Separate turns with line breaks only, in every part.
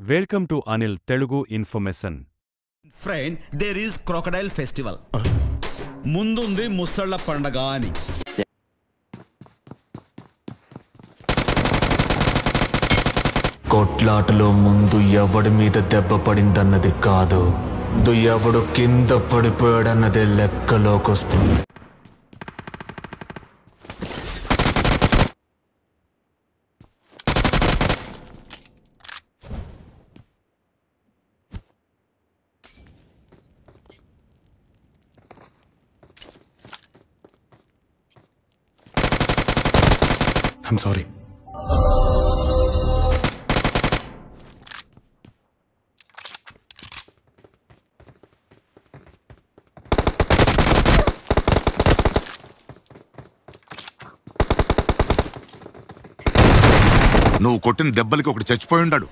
Welcome to Anil Telugu Information.
Friend, there is crocodile festival. ముందుంది ముసళ్ళ పండగ అని.
కొట్లాటలో ముందు ఎవడి మీద దెబ్బ పడిందన్నది కాదు, ఎవడు కింద పడిపోయాడన్నదే లెక్కలోకొస్తుంది.
I'm sorry.
నువ్వు కొట్టిన దెబ్బలకి ఒకటి చచ్చిపోయి ఉన్నాడు.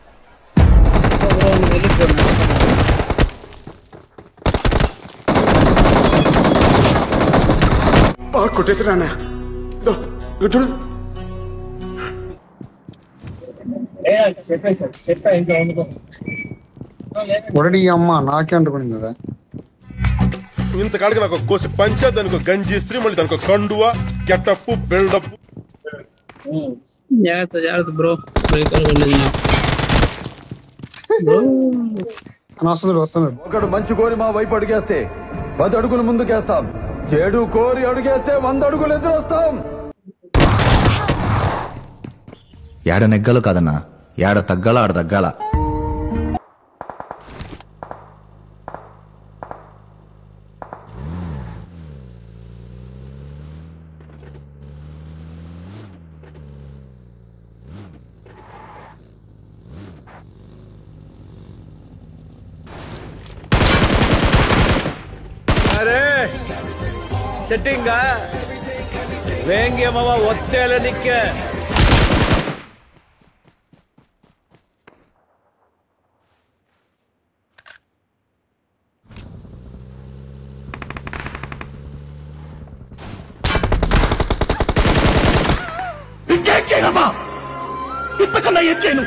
కొట్టేసారా ఒరడి అమ్మ నాకే అంటుకునింది కదా.
ఇంతకాడికి నాకు కోసి పంచా, దానికి గంజి ఇస్త్రీ, మళ్ళీ దానికి కండువ గెటప్ బిల్డప్.
జాగ్రత్త బ్రో,
వస్తున్నాడు.
ఒకడు మంచి కోరి మా వైపు అడుగేస్తే 10 అడుగులు ముందుకేస్తాం, చెడు కోరి అడుగేస్తే 100 అడుగులు ఎదురొస్తాం.
ఏడ నెగ్గలు కాదన్నా, ఏడ తగ్గాల ఆడ తగ్గాల.
అరే సెట్టింగ్ వేంగ్యమవ ఒత్తేల నిక్క
ఇంకేం చేయనమ్మా, ఇంతకన్నా ఏం చేయను.